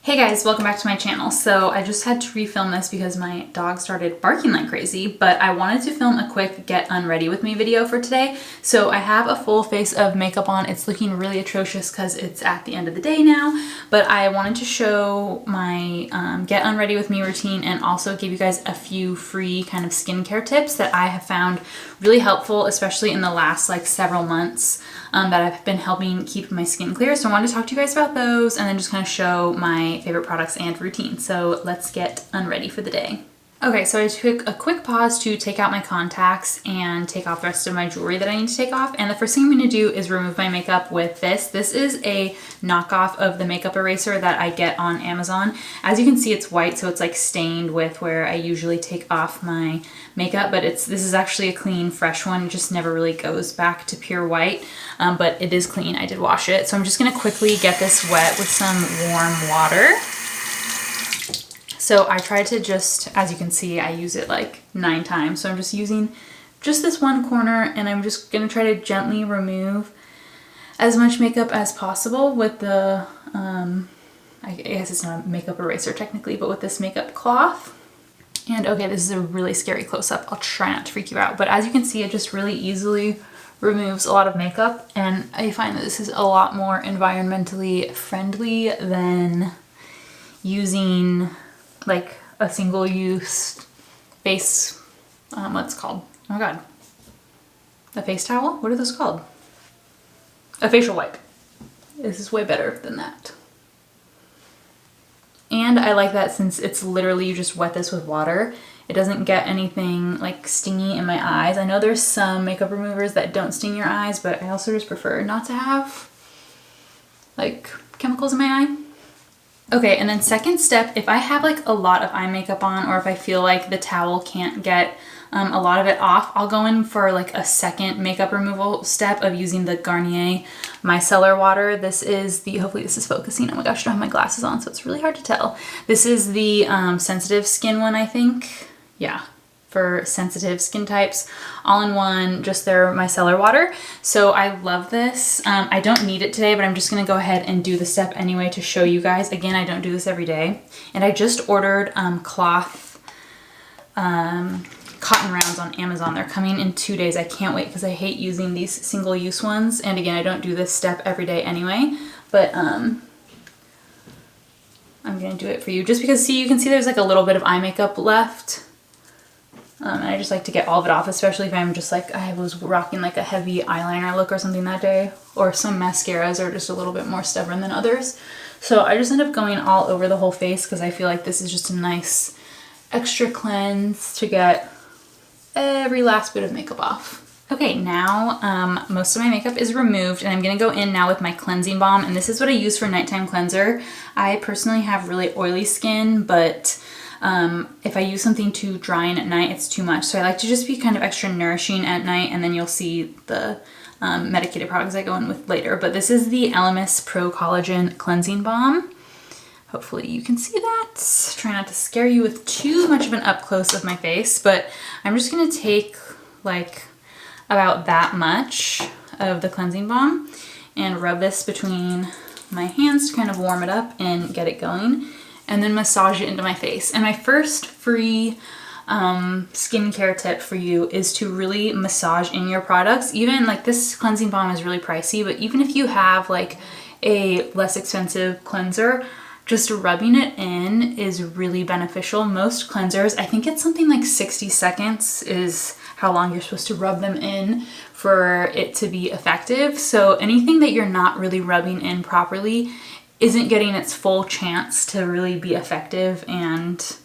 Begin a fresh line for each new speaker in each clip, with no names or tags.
Hey guys, welcome back to my channel. So I just had to refilm this because my dog started barking like crazy, but I wanted to film a quick get unready with me video for today. So I have a full face of makeup on. It's looking really atrocious because it's at the end of the day now, but I wanted to show my get unready with me routine and also give you guys a few free kind of skincare tips that I have found really helpful, especially in the last several months that have been helping keep my skin clear. So I wanted to talk to you guys about those and then just kind of show my favorite products and routine. So let's get unready for the day. Okay, so I took a quick pause to take out my contacts and take off the rest of my jewelry that I need to take off. And the first thing I'm gonna do is remove my makeup with this. This is a knockoff of the makeup eraser that I get on Amazon. As you can see, it's white, so it's like stained with where I usually take off my makeup, but this is actually a clean, fresh one. It just never really goes back to pure white, but it is clean. I did wash it. So I'm just gonna quickly get this wet with some warm water. So I tried to just, as you can see, I use it like 9 times. So I'm just using just this one corner and I'm just gonna try to gently remove as much makeup as possible with the, I guess it's not a makeup eraser technically, but with this makeup cloth. And okay, this is a really scary close-up. I'll try not to freak you out. But as you can see, it just really easily removes a lot of makeup. And I find that this is a lot more environmentally friendly than using like a single-use face, what's it called? Oh my god. A face towel? What are those called? A facial wipe. This is way better than that. And I like that since it's literally, you just wet this with water, it doesn't get anything like stingy in my eyes. I know there's some makeup removers that don't sting your eyes, but I also just prefer not to have like chemicals in my eye. Okay, and then second step, if I have like a lot of eye makeup on or if I feel like the towel can't get a lot of it off, I'll go in for like a second makeup removal step of using the Garnier Micellar Water. This is the, hopefully this is focusing. Oh my gosh, I don't have my glasses on, so it's really hard to tell. This is the sensitive skin one, I think. Yeah, for sensitive skin types, all in one, just their micellar water. So I love this. I don't need it today, but I'm just gonna go ahead and do the step anyway to show you guys. Again, I don't do this every day. And I just ordered cotton rounds on Amazon. They're coming in 2 days. I can't wait because I hate using these single-use ones. And again, I don't do this step every day anyway, but I'm gonna do it for you just because, see, you can see there's like a little bit of eye makeup left. And I just like to get all of it off, especially if I'm just like, I was rocking like a heavy eyeliner look or something that day, or some mascaras are just a little bit more stubborn than others. So I just end up going all over the whole face because I feel like this is just a nice extra cleanse to get every last bit of makeup off. Okay, now most of my makeup is removed and I'm gonna go in now with my cleansing balm, and this is what I use for nighttime cleanser. I personally have really oily skin, but if I use something too drying at night, it's too much. So I like to just be kind of extra nourishing at night, and then you'll see the medicated products I go in with later. But this is the Elemis Pro Collagen Cleansing Balm. Hopefully you can see that. Try not to scare you with too much of an up close of my face, but I'm just gonna take like about that much of the cleansing balm and rub this between my hands to kind of warm it up and get it going, and then massage it into my face. And my first free skincare tip for you is to really massage in your products. Even like this cleansing balm is really pricey, but even if you have like a less expensive cleanser, just rubbing it in is really beneficial. Most cleansers, I think it's something like 60 seconds is how long you're supposed to rub them in for it to be effective. So anything that you're not really rubbing in properly isn't getting its full chance to really be effective and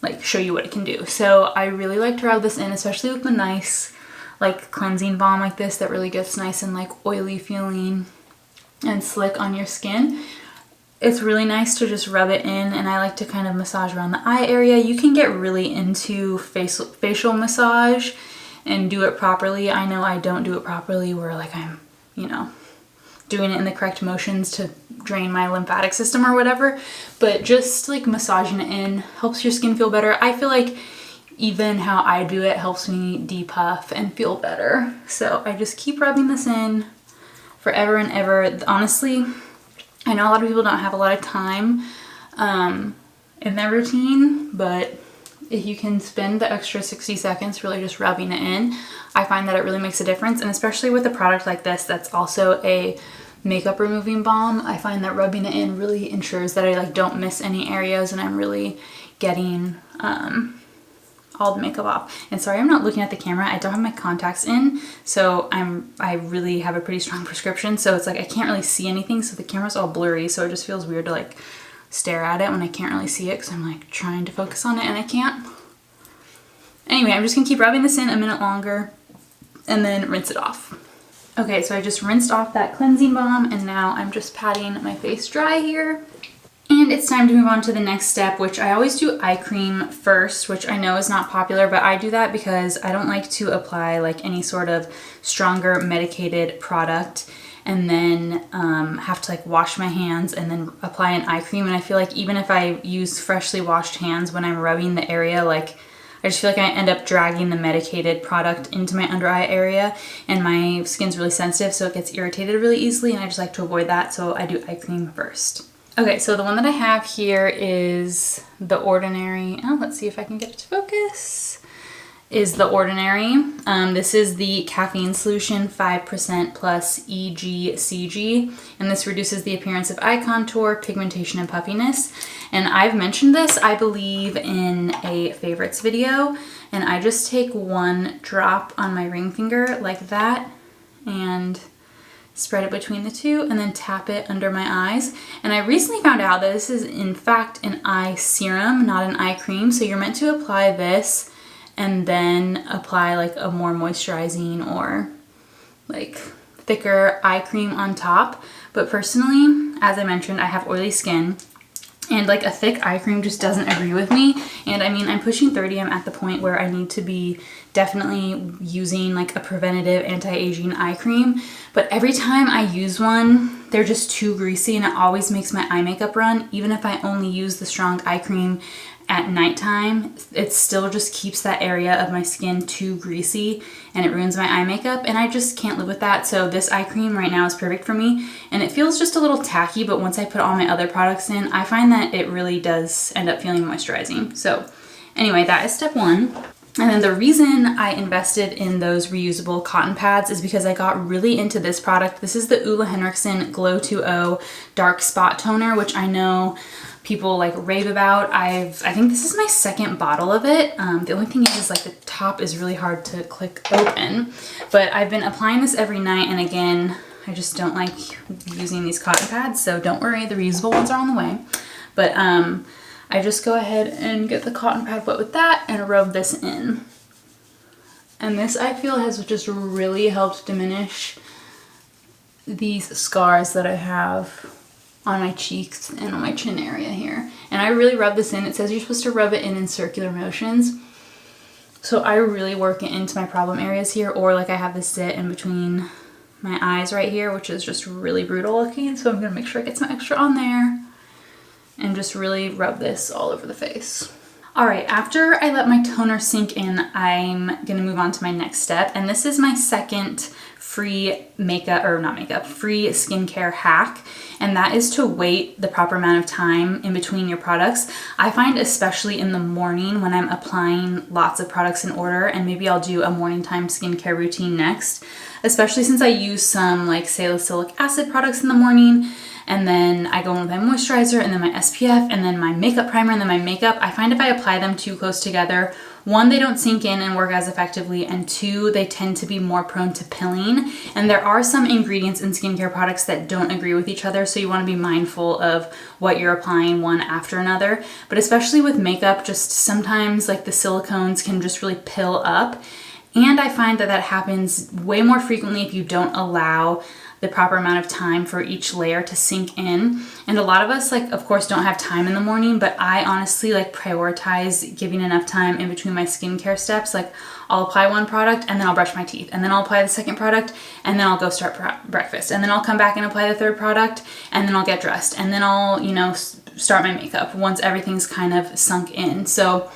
like show you what it can do. So I really like to rub this in, especially with a nice like cleansing balm like this that really gets nice and like oily feeling and slick on your skin. It's really nice to just rub it in, and I like to kind of massage around the eye area. You can get really into facial massage and do it properly. I know I don't do it properly where like I'm, you know, doing it in the correct motions to drain my lymphatic system or whatever, but just like massaging it in helps your skin feel better. I feel like even how I do it helps me depuff and feel better. So I just keep rubbing this in forever and ever. Honestly, I know a lot of people don't have a lot of time in their routine, but if you can spend the extra 60 seconds really just rubbing it in, I find that it really makes a difference. And especially with a product like this that's also a makeup removing balm, I find that rubbing it in really ensures that I like don't miss any areas and I'm really getting all the makeup off. And sorry, I'm not looking at the camera. I don't have my contacts in, so I really have a pretty strong prescription, so it's like I can't really see anything, so the camera's all blurry, so it just feels weird to like stare at it when I can't really see it because I'm like trying to focus on it and I can't. Anyway, I'm just gonna keep rubbing this in a minute longer and then rinse it off. Okay, so I just rinsed off that cleansing balm and now I'm just patting my face dry here. And it's time to move on to the next step, which I always do eye cream first, which I know is not popular, but I do that because I don't like to apply like any sort of stronger medicated product and then have to like wash my hands and then apply an eye cream. And I feel like even if I use freshly washed hands when I'm rubbing the area, like I just feel like I end up dragging the medicated product into my under eye area and my skin's really sensitive, so it gets irritated really easily, and I just like to avoid that, so I do eye cream first. Okay, so the one that I have here is The Ordinary. Oh, let's see if I can get it to focus. Is The Ordinary. This is the caffeine solution, 5% plus EGCG, and this reduces the appearance of eye contour, pigmentation, and puffiness. And I've mentioned this, I believe, in a favorites video, and I just take one drop on my ring finger like that and spread it between the two and then tap it under my eyes. And I recently found out that this is in fact an eye serum, not an eye cream. So you're meant to apply this and then apply like a more moisturizing or like thicker eye cream on top. But personally, as I mentioned, I have oily skin and like a thick eye cream just doesn't agree with me. And I mean, I'm pushing 30, I'm at the point where I need to be definitely using like a preventative anti-aging eye cream. But every time I use one, they're just too greasy and it always makes my eye makeup run. Even if I only use the strong eye cream at nighttime, it still just keeps that area of my skin too greasy and it ruins my eye makeup, and I just can't live with that. So this eye cream right now is perfect for me, and it feels just a little tacky, but once I put all my other products in, I find that it really does end up feeling moisturizing. So anyway, that is step one. And then the reason I invested in those reusable cotton pads is because I got really into this product. This is the Ole Henriksen Glow 2.0 Dark Spot Toner, which I know people like rave about. I think this is my second bottle of it. The only thing is like the top is really hard to click open, but I've been applying this every night, and again, I just don't like using these cotton pads, so don't worry, the reusable ones are on the way. But I just go ahead and get the cotton pad wet with that and rub this in. And this, I feel, has just really helped diminish these scars that I have on my cheeks and on my chin area here. And I really rub this in. It says you're supposed to rub it in circular motions. So I really work it into my problem areas here, or like I have this sit in between my eyes right here, which is just really brutal looking. So I'm gonna make sure I get some extra on there and just really rub this all over the face. All right, after I let my toner sink in, I'm gonna move on to my next step. And this is my second free makeup, or not makeup, free skincare hack. And that is to wait the proper amount of time in between your products. I find especially in the morning when I'm applying lots of products in order, and maybe I'll do a morning time skincare routine next, especially since I use some like salicylic acid products in the morning, and then I go in with my moisturizer and then my SPF and then my makeup primer and then my makeup. I find if I apply them too close together, one, they don't sink in and work as effectively, and two, they tend to be more prone to pilling. And there are some ingredients in skincare products that don't agree with each other, so you want to be mindful of what you're applying one after another. But especially with makeup, just sometimes like the silicones can just really pill up. And I find that that happens way more frequently if you don't allow the proper amount of time for each layer to sink in. And a lot of us, like, of course, don't have time in the morning, but I honestly like prioritize giving enough time in between my skincare steps. Like, I'll apply one product and then I'll brush my teeth, and then I'll apply the second product and then I'll go start breakfast, and then I'll come back and apply the third product, and then I'll get dressed, and then I'll, you know, start my makeup once everything's kind of sunk in. So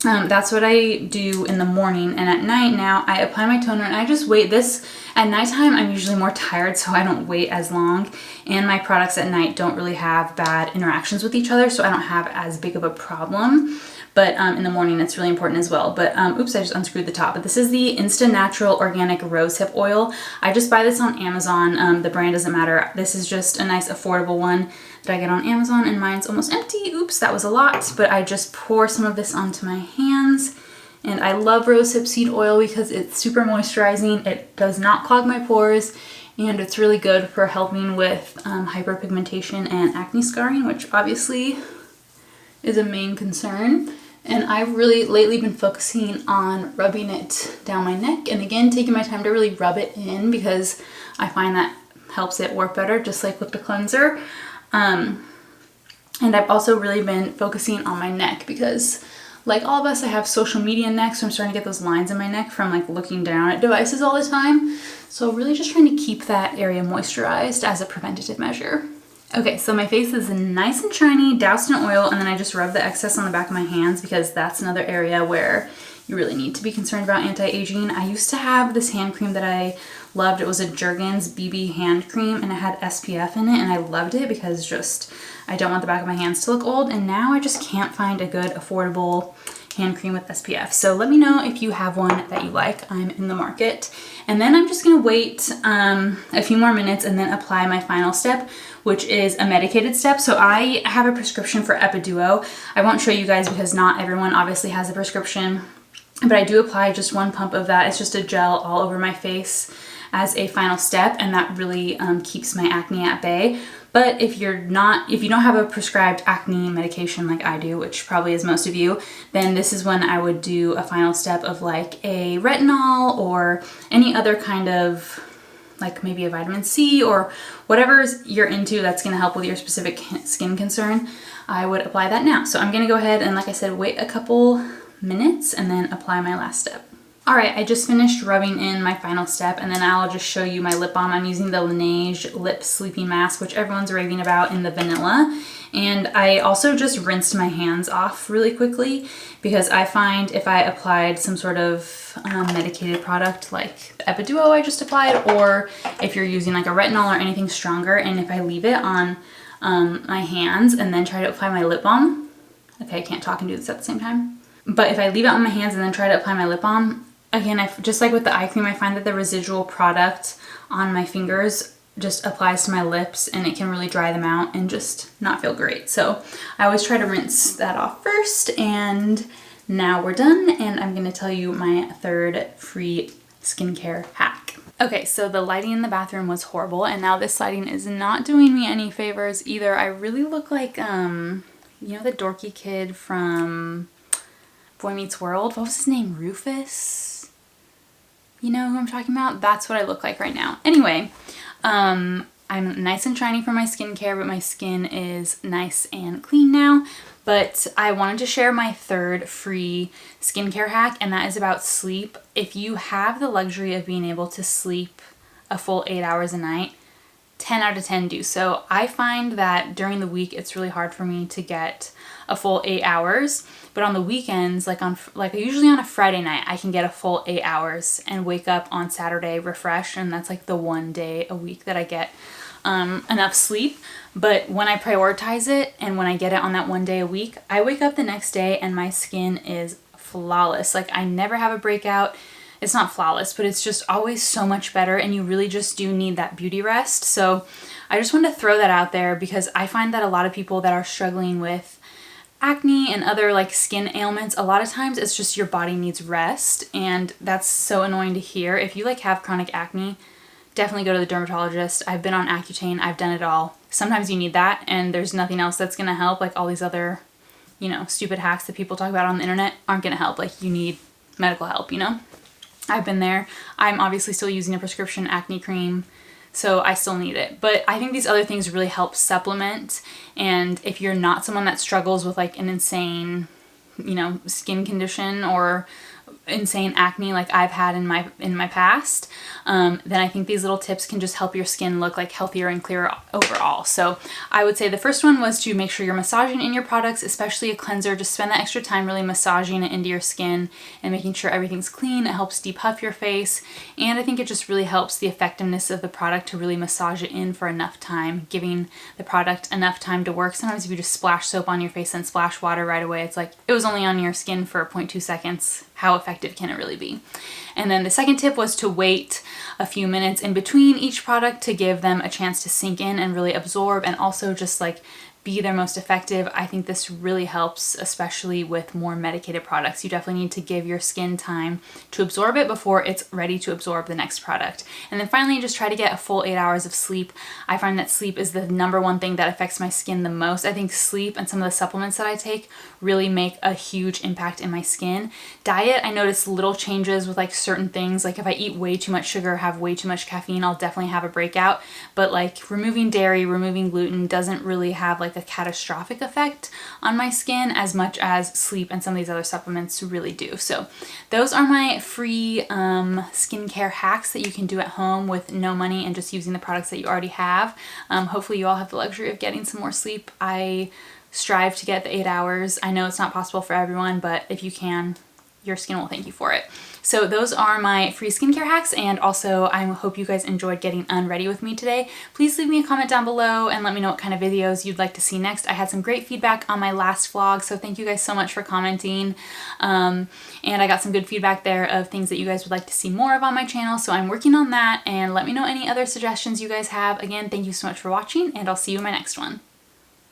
That's what I do in the morning, and at night now I apply my toner and I just wait. This at nighttime I'm usually more tired, so I don't wait as long, and my products at night don't really have bad interactions with each other, so I don't have as big of a problem. But in the morning it's really important as well. But oops, I just unscrewed the top. But this is the Insta Natural Organic Rosehip Oil. I just buy this on Amazon. The brand doesn't matter. This is just a nice affordable one that I get on Amazon, and mine's almost empty. Oops, that was a lot. But I just pour some of this onto my hands. And I love rosehip seed oil because it's super moisturizing. It does not clog my pores, and it's really good for helping with hyperpigmentation and acne scarring, which obviously is a main concern. And I've really lately been focusing on rubbing it down my neck, and again taking my time to really rub it in because I find that helps it work better, just like with the cleanser. And I've also really been focusing on my neck because, like all of us, I have social media neck, so I'm starting to get those lines in my neck from like looking down at devices all the time. So really just trying to keep that area moisturized as a preventative measure. Okay, so my face is nice and shiny, doused in oil, and then I just rub the excess on the back of my hands because that's another area where you really need to be concerned about anti-aging. I used to have this hand cream that I loved. It was a Jergens BB hand cream, and it had SPF in it, and I loved it because just I don't want the back of my hands to look old, and now I just can't find a good affordable hand cream with SPF. So let me know if you have one that you like. I'm in the market. And then I'm just gonna wait a few more minutes and then apply my final step, which is a medicated step. So I have a prescription for Epiduo. I won't show you guys because not everyone obviously has a prescription, but I do apply just one pump of that. It's just a gel all over my face as a final step, and that really keeps my acne at bay. But if you don't have a prescribed acne medication like I do, which probably is most of you, then this is when I would do a final step of like a retinol or any other kind of, like maybe a vitamin C or whatever you're into that's gonna help with your specific skin concern. I would apply that now. So I'm gonna go ahead and, like I said, wait a couple minutes and then apply my last step. All right, I just finished rubbing in my final step, and then I'll just show you my lip balm. I'm using the Laneige Lip Sleeping Mask, which everyone's raving about, in the vanilla. And I also just rinsed my hands off really quickly because I find if I applied some sort of medicated product like the Epiduo I just applied, or if you're using like a retinol or anything stronger, and if I leave it on my hands and then try to apply my lip balm, okay, I can't talk and do this at the same time. But if I leave it on my hands and then try to apply my lip balm, again, just like with the eye cream, I find that the residual product on my fingers just applies to my lips, and it can really dry them out and just not feel great. So I always try to rinse that off first, and now we're done, and I'm gonna tell you my third free skincare hack. Okay, so the lighting in the bathroom was horrible, and now this lighting is not doing me any favors either. I really look like, you know, the dorky kid from Boy Meets World? What was his name? Rufus? You know who I'm talking about? That's what I look like right now. Anyway, I'm nice and shiny for my skincare, but my skin is nice and clean now. But I wanted to share my third free skincare hack, and that is about sleep. If you have the luxury of being able to sleep a full 8 hours a night, 10 out of 10 do. So I find that during the week it's really hard for me to get a full 8 hours, but on the weekends, like usually on a Friday night, I can get a full 8 hours and wake up on Saturday refreshed, and that's like the one day a week that I get enough sleep. But when I prioritize it and when I get it on that one day a week, I wake up the next day and my skin is flawless. Like I never have a breakout. It's not flawless, but it's just always so much better, and you really just do need that beauty rest. So I just wanted to throw that out there because I find that a lot of people that are struggling with acne and other like skin ailments, a lot of times it's just your body needs rest, and that's so annoying to hear. If you like have chronic acne, definitely go to the dermatologist. I've been on Accutane, I've done it all. Sometimes you need that, and there's nothing else that's gonna help. Like all these other, you know, stupid hacks that people talk about on the internet aren't gonna help. Like you need medical help, you know? I've been there. I'm obviously still using a prescription acne cream, so I still need it. But I think these other things really help supplement, and if you're not someone that struggles with like an insane, you know, skin condition or insane acne like I've had in my past, then I think these little tips can just help your skin look like healthier and clearer overall. So I would say the first one was to make sure you're massaging in your products, especially a cleanser. Just spend that extra time really massaging it into your skin and making sure everything's clean. It helps depuff your face, and I think it just really helps the effectiveness of the product to really massage it in for enough time, giving the product enough time to work. Sometimes if you just splash soap on your face and splash water right away, it's like it was only on your skin for 0.2 seconds. How effective can it really be? And then the second tip was to wait a few minutes in between each product to give them a chance to sink in and really absorb, and also just like be their most effective. I think this really helps, especially with more medicated products. You definitely need to give your skin time to absorb it before it's ready to absorb the next product. And then finally, just try to get a full 8 hours of sleep. I find that sleep is the number one thing that affects my skin the most. I think sleep and some of the supplements that I take really make a huge impact in my skin. Diet, I notice little changes with like certain things. Like if I eat way too much sugar, have way too much caffeine, I'll definitely have a breakout. But like removing dairy, removing gluten doesn't really have like a catastrophic effect on my skin as much as sleep and some of these other supplements really do. So those are my free skincare hacks that you can do at home with no money and just using the products that you already have. Hopefully you all have the luxury of getting some more sleep. I strive to get the 8 hours. I know it's not possible for everyone, but if you can, your skin will thank you for it. So those are my free skincare hacks, and also I hope you guys enjoyed getting unready with me today. Please leave me a comment down below and let me know what kind of videos you'd like to see next. I had some great feedback on my last vlog, so thank you guys so much for commenting. And I got some good feedback there of things that you guys would like to see more of on my channel, so I'm working on that, and let me know any other suggestions you guys have. Again, thank you so much for watching, and I'll see you in my next one.